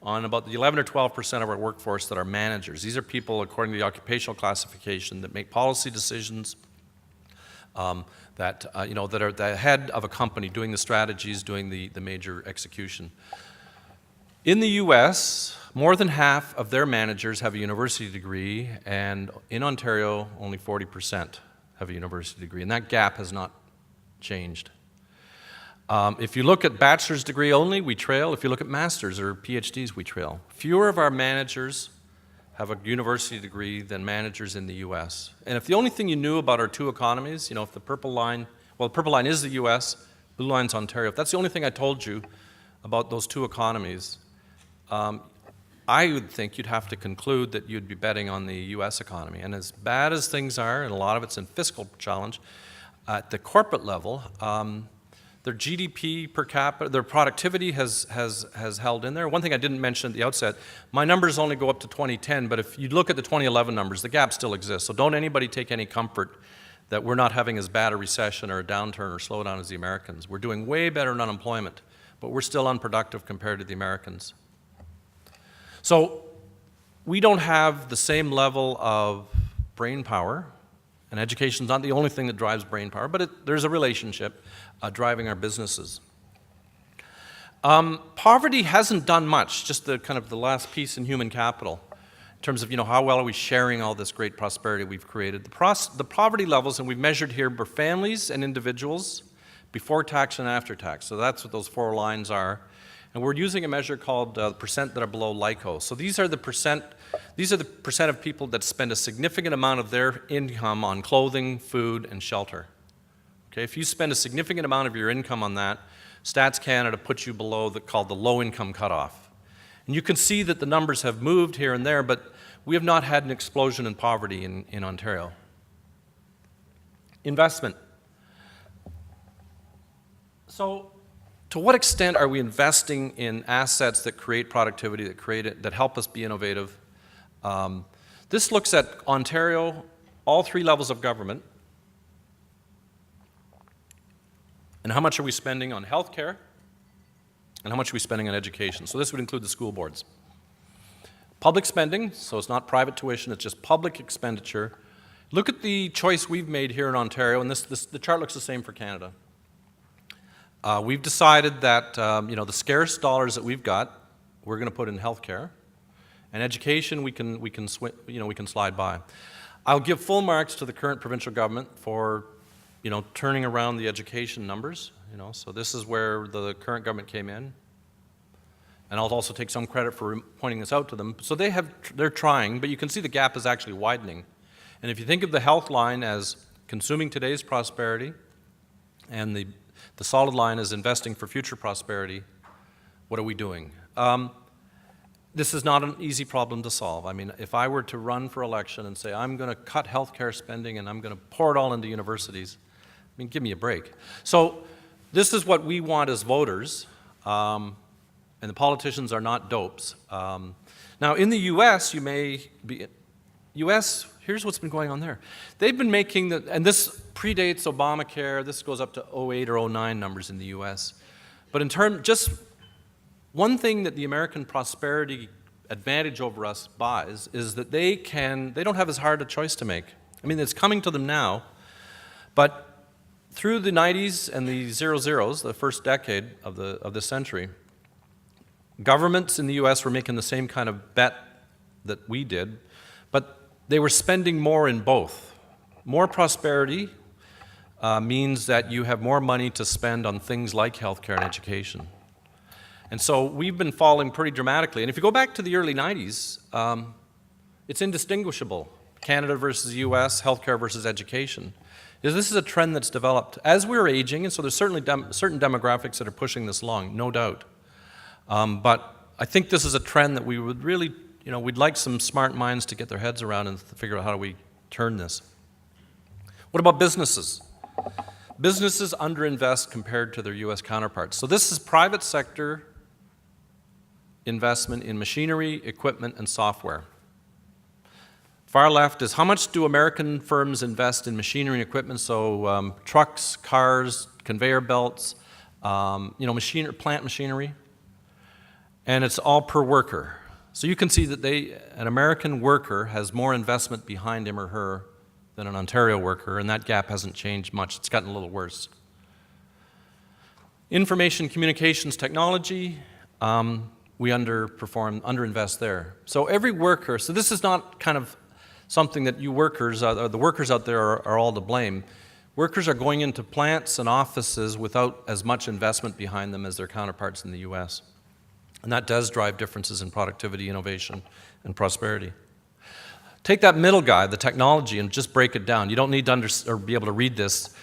on about the 11 or 12% of our workforce that are managers. These are people, according to the occupational classification, that make policy decisions, that are the head of a company, doing the strategies, doing the major execution. In the U.S., more than half of their managers have a university degree, and in Ontario, only 40% have a university degree, and that gap has not changed. If you look at bachelor's degree only, we trail. If you look at master's or PhDs, we trail. Fewer of our managers have a university degree than managers in the U.S. And if the only thing you knew about our two economies, if the purple line, well, the purple line is the U.S., blue line's Ontario, if that's the only thing I told you about those two economies, I would think you'd have to conclude that you'd be betting on the U.S. economy. And as bad as things are, and a lot of it's in fiscal challenge, at the corporate level, their GDP per capita, their productivity has held in there. One thing I didn't mention at the outset, my numbers only go up to 2010, but if you look at the 2011 numbers, the gap still exists. So don't anybody take any comfort that we're not having as bad a recession or a downturn or slowdown as the Americans. We're doing way better in unemployment, but we're still unproductive compared to the Americans. So we don't have the same level of brain power, and education is not the only thing that drives brain power, but there's a relationship driving our businesses. Poverty hasn't done much, just the kind of the last piece in human capital, in terms of how well are we sharing all this great prosperity we've created. The poverty levels, and we've measured here for families and individuals, before tax and after tax. So that's what those four lines are. And we're using a measure called percent that are below LICO. So these are the percent of people that spend a significant amount of their income on clothing, food, and shelter. Okay, if you spend a significant amount of your income on that, Stats Canada puts you below called the low-income cutoff. And you can see that the numbers have moved here and there, but we have not had an explosion in poverty in Ontario. Investment. So, to what extent are we investing in assets that create productivity, that help us be innovative? This looks at Ontario, all three levels of government, and how much are we spending on healthcare, and how much are we spending on education. So this would include the school boards. Public spending, so it's not private tuition, it's just public expenditure. Look at the choice we've made here in Ontario, and the chart looks the same for Canada. We've decided that the scarce dollars that we've got, we're going to put in healthcare, and education we can slide by. I'll give full marks to the current provincial government for turning around the education numbers. So this is where the current government came in, and I'll also take some credit for pointing this out to them. So they're trying, but you can see the gap is actually widening. And if you think of the health line as consuming today's prosperity, and the solid line is investing for future prosperity, what are we doing? This is not an easy problem to solve. I mean, if I were to run for election and say, I'm going to cut healthcare spending and I'm going to pour it all into universities, I mean, give me a break. So this is what we want as voters, and the politicians are not dopes. Now, in the U.S., here's what's been going on there. They've been making, and this predates Obamacare, this goes up to 2008 or 2009 numbers in the U.S. But just one thing that the American prosperity advantage over us buys is that they don't have as hard a choice to make. I mean, it's coming to them now, but through the 90s and the 00s, the first decade of the century, governments in the U.S. were making the same kind of bet that we did, but they were spending more in both. More prosperity means that you have more money to spend on things like healthcare and education. And so we've been falling pretty dramatically. And if you go back to the early 90s, it's indistinguishable. Canada versus the U.S., healthcare versus education. This is a trend that's developed as we're aging, and so there's certainly certain demographics that are pushing this along, no doubt. But I think this is a trend that we would really, we'd like some smart minds to get their heads around and figure out how do we turn this. What about businesses? Businesses underinvest compared to their U.S. counterparts. So this is private sector investment in machinery, equipment, and software. Far left is how much do American firms invest in machinery and equipment, so trucks, cars, conveyor belts, plant machinery, and it's all per worker. So you can see that an American worker has more investment behind him or her than an Ontario worker, and that gap hasn't changed much. It's gotten a little worse. Information communications technology, we underinvest there. So every worker, so this is not kind of something that you workers, or the workers out there are all to blame. Workers are going into plants and offices without as much investment behind them as their counterparts in the US. And that does drive differences in productivity, innovation, and prosperity. Take that middle guy, the technology, and just break it down. You don't need to be able to read this,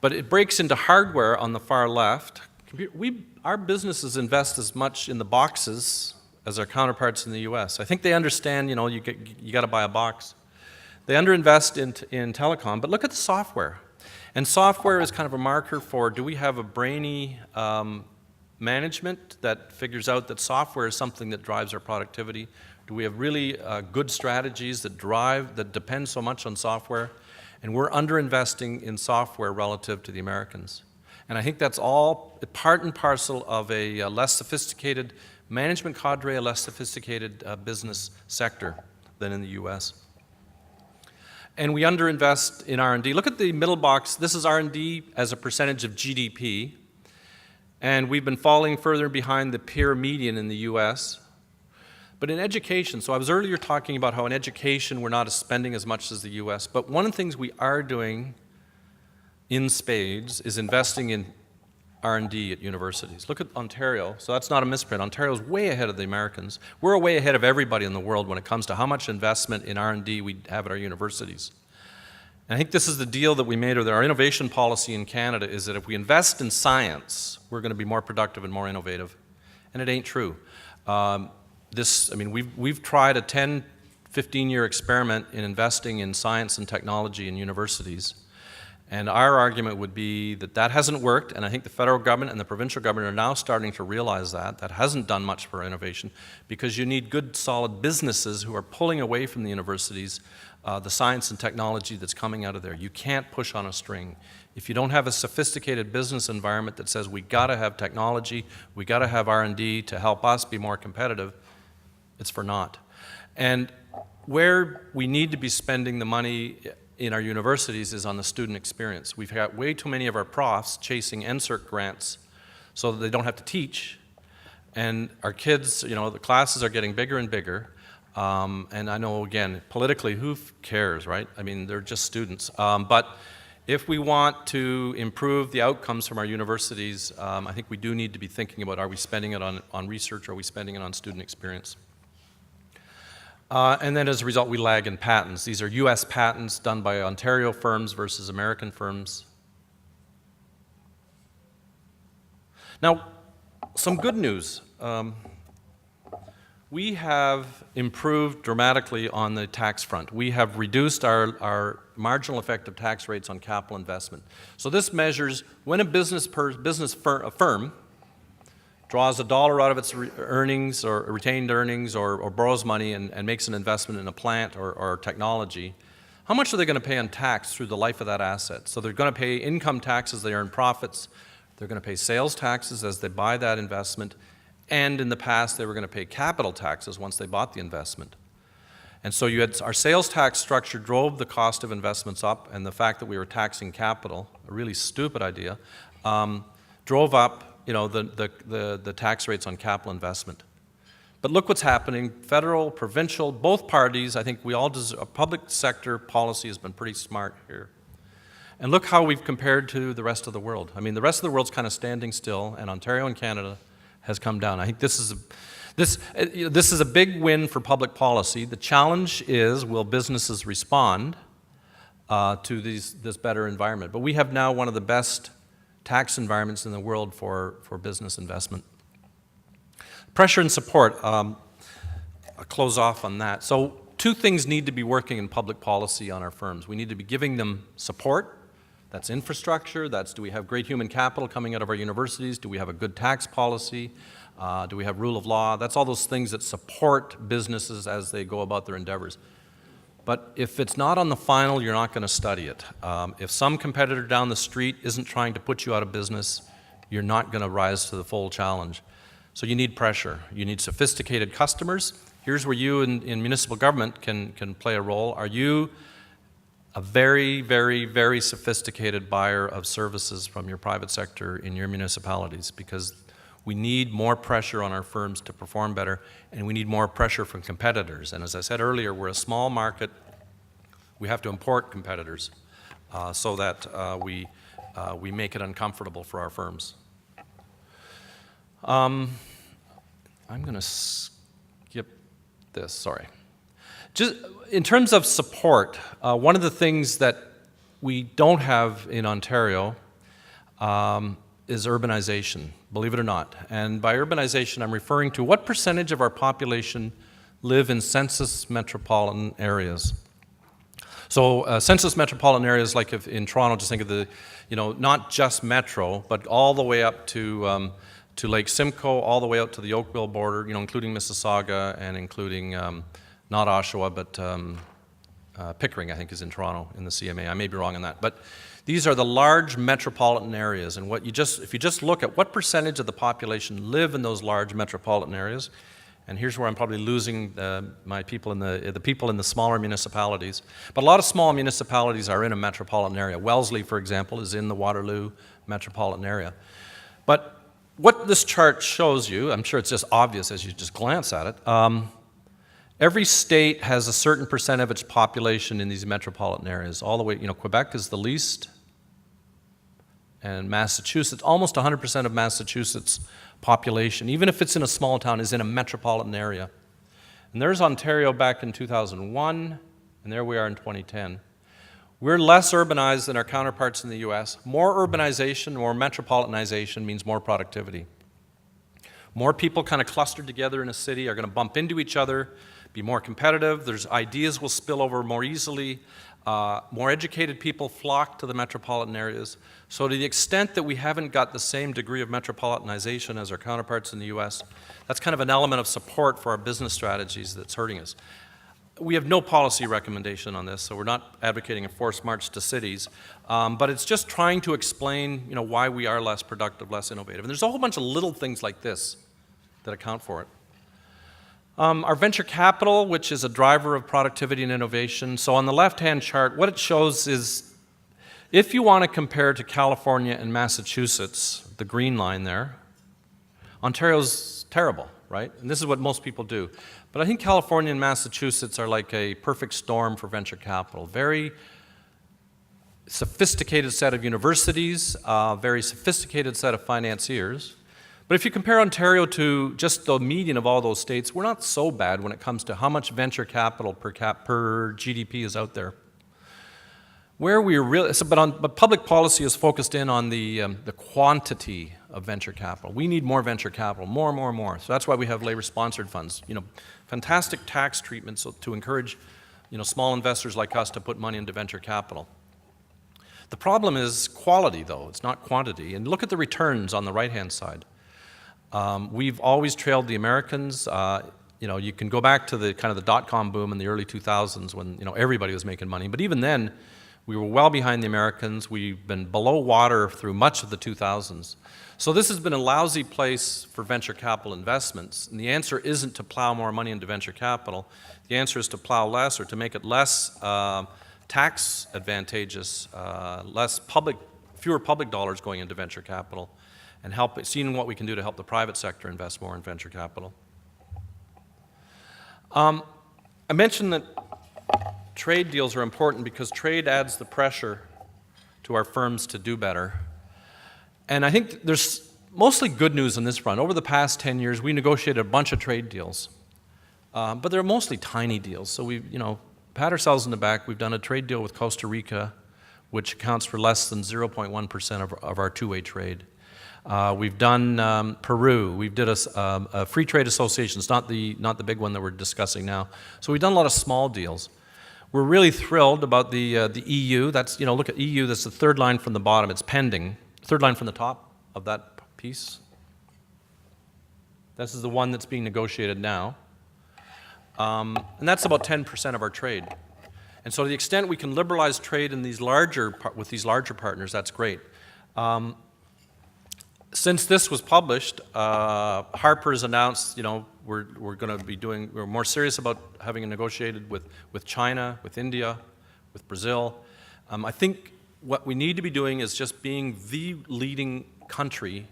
but it breaks into hardware on the far left. Our businesses invest as much in the boxes as our counterparts in the US. I think they understand, you got to buy a box. They underinvest in telecom, but look at the software. And software is kind of a marker for, do we have a brainy management that figures out that software is something that drives our productivity? Do we have really good strategies that depend so much on software? And we're underinvesting in software relative to the Americans. And I think that's all part and parcel of a less sophisticated management cadre, a less sophisticated business sector than in the US. And we underinvest in R&D. Look at the middle box. This is R&D as a percentage of GDP. And we've been falling further behind the peer median in the US. But in education, so I was earlier talking about how in education we're not spending as much as the US, but one of the things we are doing in spades is investing in R&D at universities. Look at Ontario. So that's not a misprint. Ontario's way ahead of the Americans. We're way ahead of everybody in the world when it comes to how much investment in R&D we have at our universities. And I think this is the deal that we made with our innovation policy in Canada, is that if we invest in science, we're going to be more productive and more innovative. And it ain't true. We've tried a 10, 15-year experiment in investing in science and technology in universities. And our argument would be that that hasn't worked, and I think the federal government and the provincial government are now starting to realize that. That hasn't done much for innovation, because you need good, solid businesses who are pulling away from the universities the science and technology that's coming out of there. You can't push on a string. If you don't have a sophisticated business environment that says we got to have technology, we got to have R&D to help us be more competitive, it's for naught. And where we need to be spending the money in our universities is on the student experience. We've got way too many of our profs chasing NSERC grants so that they don't have to teach. And our kids, the classes are getting bigger and bigger. And I know, again, politically, who cares, right? I mean, they're just students. But if we want to improve the outcomes from our universities, I think we do need to be thinking about, are we spending it on research, or are we spending it on student experience? And then as a result, we lag in patents. These are US patents done by Ontario firms versus American firms. Now, some good news. We have improved dramatically on the tax front. We have reduced our marginal effective tax rates on capital investment. So this measures when a firm draws $1 out of its earnings or retained earnings, or borrows money and makes an investment in a plant or technology, how much are they going to pay on tax through the life of that asset? So they're going to pay income tax as they earn profits, they're going to pay sales taxes as they buy that investment, and in the past they were going to pay capital taxes once they bought the investment. And so our sales tax structure drove the cost of investments up, and the fact that we were taxing capital, a really stupid idea, drove up the tax rates on capital investment. But look what's happening. Federal, provincial, both parties, I think a public sector policy has been pretty smart here. And look how we've compared to the rest of the world. I mean, the rest of the world's kind of standing still, and Ontario and Canada has come down. I think this is a big win for public policy. The challenge is, will businesses respond to this better environment? But we have now one of the best tax environments in the world for business investment. Pressure and support, I'll close off on that. So two things need to be working in public policy on our firms. We need to be giving them support. That's infrastructure, do we have great human capital coming out of our universities? Do we have a good tax policy? Do we have rule of law? That's all those things that support businesses as they go about their endeavors. But if it's not on the final, you're not going to study it. If some competitor down the street isn't trying to put you out of business, you're not going to rise to the full challenge. So you need pressure. You need sophisticated customers. Here's where you in municipal government can play a role. Are you a very, very, very sophisticated buyer of services from your private sector in your municipalities? Because we need more pressure on our firms to perform better, and we need more pressure from competitors. And as I said earlier, we're a small market. We have to import competitors so that we make it uncomfortable for our firms. I'm going to skip this, sorry. Just in terms of support, one of the things that we don't have in Ontario is urbanization, believe it or not. And by urbanization, I'm referring to what percentage of our population live in census metropolitan areas. So census metropolitan areas, like if in Toronto, just think of the, not just Metro, but all the way up to Lake Simcoe, all the way out to the Oakville border, including Mississauga and including not Oshawa, but Pickering, I think, is in Toronto in the CMA. I may be wrong on that. But these are the large metropolitan areas, and if you just look at what percentage of the population live in those large metropolitan areas, and here's where I'm probably losing my people in the people in the smaller municipalities. But a lot of small municipalities are in a metropolitan area. Wellesley, for example, is in the Waterloo metropolitan area. But what this chart shows you, I'm sure it's just obvious as you just glance at it, every state has a certain percent of its population in these metropolitan areas. All the way, Quebec is the least, and Massachusetts, almost 100% of Massachusetts population, even if it's in a small town, is in a metropolitan area. And there's Ontario back in 2001, and there we are in 2010. We're less urbanized than our counterparts in the US. More urbanization, more metropolitanization means more productivity. More people kind of clustered together in a city are going to bump into each other, be more competitive. There's ideas will spill over more easily. More educated people flock to the metropolitan areas. So to the extent that we haven't got the same degree of metropolitanization as our counterparts in the US, that's kind of an element of support for our business strategies that's hurting us. We have no policy recommendation on this, so we're not advocating a forced march to cities, but it's just trying to explain, why we are less productive, less innovative. And there's a whole bunch of little things like this that account for it. Our venture capital, which is a driver of productivity and innovation. So on the left-hand chart, what it shows is if you want to compare to California and Massachusetts, the green line there, Ontario's terrible, right? And this is what most people do. But I think California and Massachusetts are like a perfect storm for venture capital. Very sophisticated set of universities, very sophisticated set of financiers. But if you compare Ontario to just the median of all those states, we're not so bad when it comes to how much venture capital per GDP is out there. Where we really, but public policy is focused in on the quantity of venture capital. We need more venture capital, more. So that's why we have labor-sponsored funds. Fantastic tax treatments to encourage, small investors like us to put money into venture capital. The problem is quality, though. It's not quantity. And look at the returns on the right-hand side. We've always trailed the Americans. You can go back to the kind of the dot-com boom in the early 2000s when everybody was making money. But even then, we were well behind the Americans. We've been below water through much of the 2000s. So this has been a lousy place for venture capital investments. And the answer isn't to plow more money into venture capital. The answer is to plow less, or to make it less tax advantageous, fewer public dollars going into venture capital, and seeing what we can do to help the private sector invest more in venture capital. I mentioned that trade deals are important because trade adds the pressure to our firms to do better. And I think there's mostly good news on this front. Over the past 10 years, we negotiated a bunch of trade deals, but they're mostly tiny deals. So we've, pat ourselves in the back. We've done a trade deal with Costa Rica, which accounts for less than 0.1% of our two-way trade. We've done Peru. We did a free trade association. It's not the big one that we're discussing now. So we've done a lot of small deals. We're really thrilled about the EU. That's, look at EU. That's the third line from the bottom. It's pending. Third line from the top of that piece. This is the one that's being negotiated now. And that's about 10% of our trade. And so to the extent we can liberalize trade in with these larger partners, that's great. Since this was published, Harper's announced, we're going to be we're more serious about having it negotiated with China, with India, with Brazil. I think what we need to be doing is just being the leading country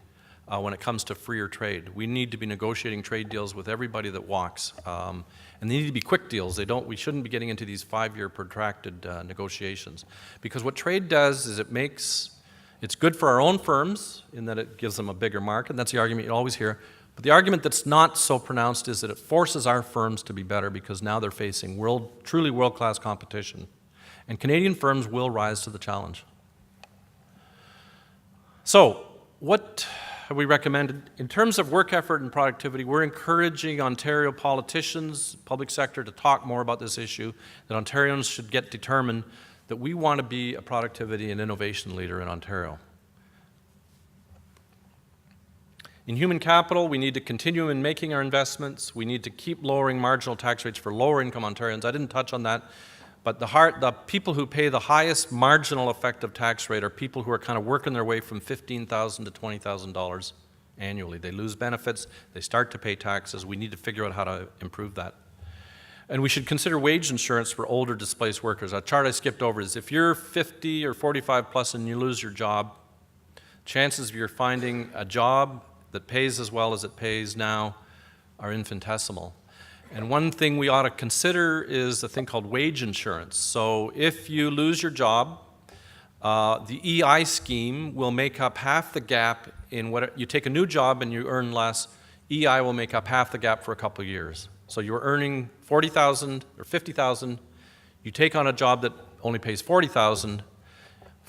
when it comes to freer trade. We need to be negotiating trade deals with everybody that walks. And they need to be quick deals. We shouldn't be getting into these 5-year protracted negotiations. Because what trade does is it's good for our own firms in that it gives them a bigger market. That's the argument you always hear. But the argument that's not so pronounced is that it forces our firms to be better because now they're facing truly world-class competition. And Canadian firms will rise to the challenge. So, what have we recommended? In terms of work effort and productivity, we're encouraging Ontario politicians, public sector, to talk more about this issue, that Ontarians should get determined that we want to be a productivity and innovation leader in Ontario. In human capital, we need to continue in making our investments. We need to keep lowering marginal tax rates for lower income Ontarians. I didn't touch on that, but the people who pay the highest marginal effective tax rate are people who are kind of working their way from $15,000 to $20,000 annually. They lose benefits, they start to pay taxes. We need to figure out how to improve that. And we should consider wage insurance for older displaced workers. A chart I skipped over is if you're 50 or 45 plus and you lose your job, chances of you finding a job that pays as well as it pays now are infinitesimal. And one thing we ought to consider is a thing called wage insurance. So if you lose your job, the EI scheme will make up half the gap in what you take a new job and you earn less. EI will make up half the gap for a couple of years. So you're earning $40,000 or $50,000. You take on a job that only pays $40,000.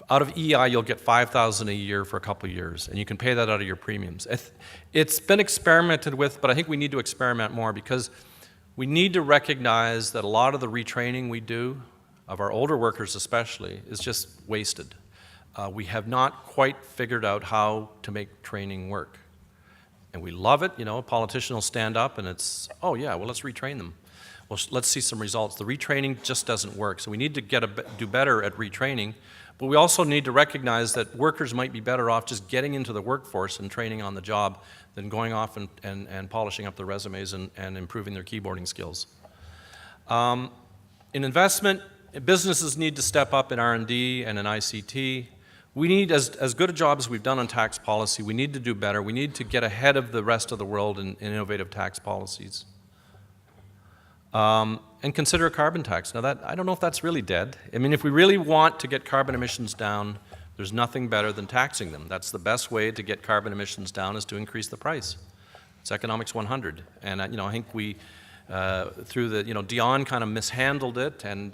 Out of EI, you'll get $5,000 a year for a couple of years, and you can pay that out of your premiums. It's been experimented with, but I think we need to experiment more because we need to recognize that a lot of the retraining we do, of our older workers especially, is just wasted. We have not quite figured out how to make training work. And we love it, a politician will stand up and it's, oh yeah, well let's retrain them. Well, let's see some results. The retraining just doesn't work. So we need to do better at retraining, but we also need to recognize that workers might be better off just getting into the workforce and training on the job than going off and polishing up their resumes and improving their keyboarding skills. In investment, businesses need to step up in R&D and in ICT. We need, as good a job as we've done on tax policy, we need to do better. We need to get ahead of the rest of the world in innovative tax policies. And consider a carbon tax. Now I don't know if that's really dead. I mean, if we really want to get carbon emissions down, there's nothing better than taxing them. That's the best way to get carbon emissions down is to increase the price. It's economics 100. And I think we, through the, Dion kind of mishandled it, and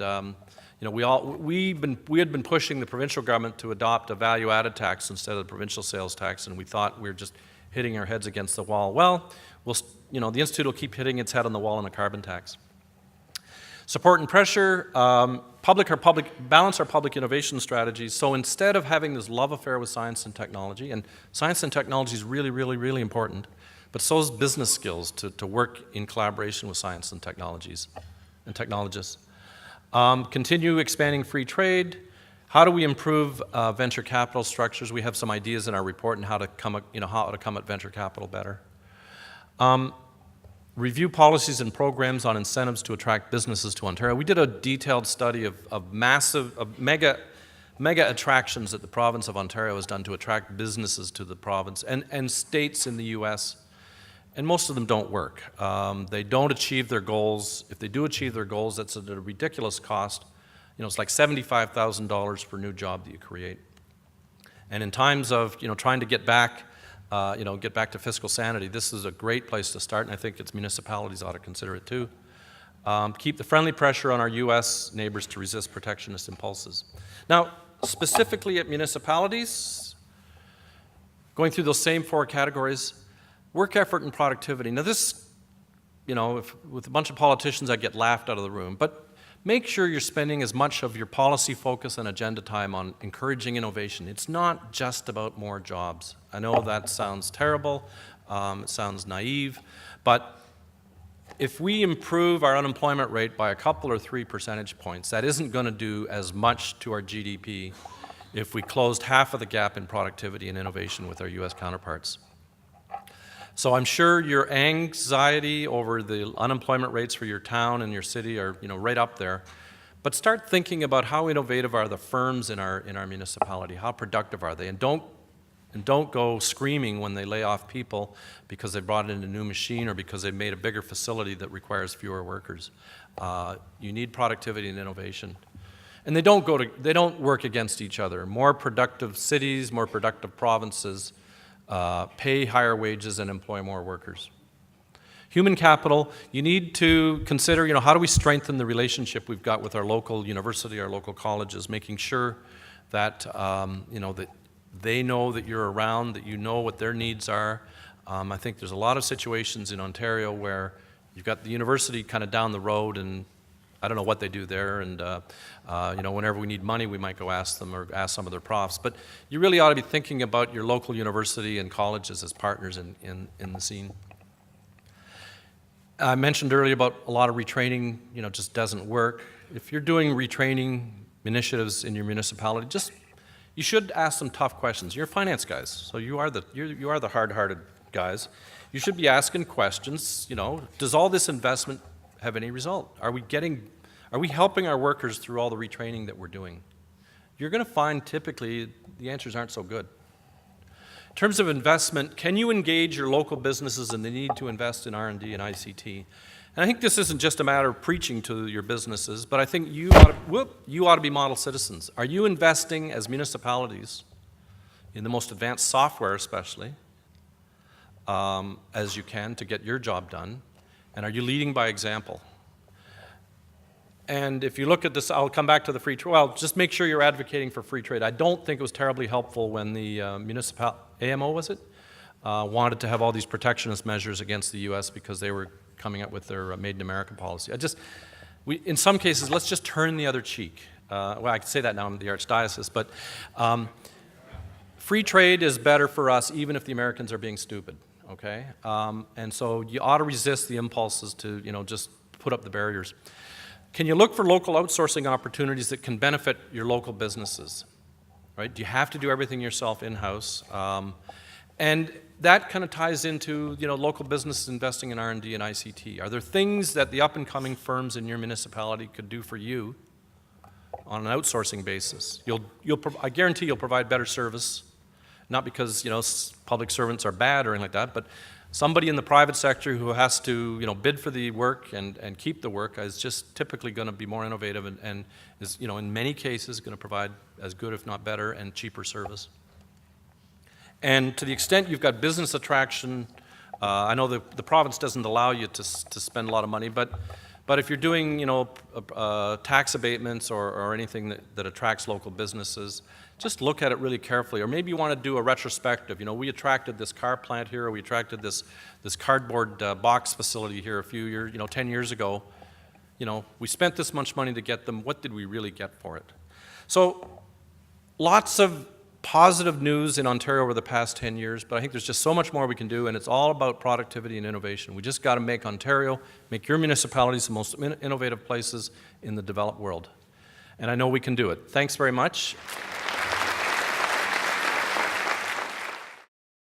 we had been pushing the provincial government to adopt a value-added tax instead of the provincial sales tax, and we thought we were just hitting our heads against the wall. Well, the Institute will keep hitting its head on the wall on a carbon tax. Support and pressure, balance our public innovation strategies. So instead of having this love affair with science and technology, and science and technology is really, really, really important, but so is business skills to work in collaboration with science and technologies and technologists. Continue expanding free trade. How do we improve venture capital structures? We have some ideas in our report on how to come at venture capital better. Review policies and programs on incentives to attract businesses to Ontario. We did a detailed study of mega attractions that the province of Ontario has done to attract businesses to the province and states in the U.S., and most of them don't work. They don't achieve their goals. If they do achieve their goals, that's at a ridiculous cost. It's like $75,000 per new job that you create. And in times of trying to get back to fiscal sanity, this is a great place to start, and I think its municipalities ought to consider it too. Keep the friendly pressure on our U.S. neighbors to resist protectionist impulses. Now, specifically at municipalities, going through those same 4 categories, work effort and productivity. Now this, with a bunch of politicians, I get laughed out of the room, but make sure you're spending as much of your policy focus and agenda time on encouraging innovation. It's not just about more jobs. I know that sounds terrible, it sounds naive, but if we improve our unemployment rate by a couple or 3 percentage points, that isn't going to do as much to our GDP if we closed half of the gap in productivity and innovation with our U.S. counterparts. So I'm sure your anxiety over the unemployment rates for your town and your city are, right up there. But start thinking about how innovative are the firms in our municipality, how productive are they, and don't go screaming when they lay off people because they brought in a new machine or because they made a bigger facility that requires fewer workers. You need productivity and innovation. And they don't work against each other. More productive cities, more productive provinces pay higher wages and employ more workers. Human capital, you need to consider, how do we strengthen the relationship we've got with our local university, our local colleges, making sure that, that they know that you're around, that you know what their needs are. I think there's a lot of situations in Ontario where you've got the university kind of down the road, and I don't know what they do there, and whenever we need money, we might go ask them or ask some of their profs. But you really ought to be thinking about your local university and colleges as partners in the scene. I mentioned earlier about a lot of retraining, just doesn't work. If you're doing retraining initiatives in your municipality, you should ask some tough questions. You're finance guys, so you are the hard-hearted guys. You should be asking questions. Does all this investment have any result? Are we helping our workers through all the retraining that we're doing? You're going to find typically the answers aren't so good. In terms of investment, can you engage your local businesses in the need to invest in R&D and ICT? And I think this isn't just a matter of preaching to your businesses, but I think you ought to be model citizens. Are you investing as municipalities in the most advanced software especially, as you can to get your job done? And are you leading by example? And if you look at this, I'll come back to the free trade. Well, just make sure you're advocating for free trade. I don't think it was terribly helpful when the municipal, AMO was it, wanted to have all these protectionist measures against the U.S. because they were coming up with their Made in America policy. In some cases, let's just turn the other cheek. Well, I can say that now I'm the Archdiocese, but free trade is better for us even if the Americans are being stupid, okay? And so you ought to resist the impulses to, just put up the barriers. Can you look for local outsourcing opportunities that can benefit your local businesses, right? Do you have to do everything yourself in-house? And that kind of ties into, local businesses investing in R&D and ICT. Are there things that the up-and-coming firms in your municipality could do for you on an outsourcing basis? I guarantee you'll provide better service, not because, public servants are bad or anything like that, but somebody in the private sector who has to, bid for the work and keep the work is just typically going to be more innovative and is, in many cases going to provide as good, if not better, and cheaper service. And to the extent you've got business attraction, I know the province doesn't allow you to spend a lot of money, but if you're doing, tax abatements or anything that attracts local businesses, just look at it really carefully. Or maybe you want to do a retrospective. We attracted this car plant here, or we attracted this cardboard box facility here a few years, 10 years ago. We spent this much money to get them. What did we really get for it? So lots of positive news in Ontario over the past 10 years, but I think there's just so much more we can do, and it's all about productivity and innovation. We just got to make Ontario, make your municipalities the most innovative places in the developed world. And I know we can do it. Thanks very much.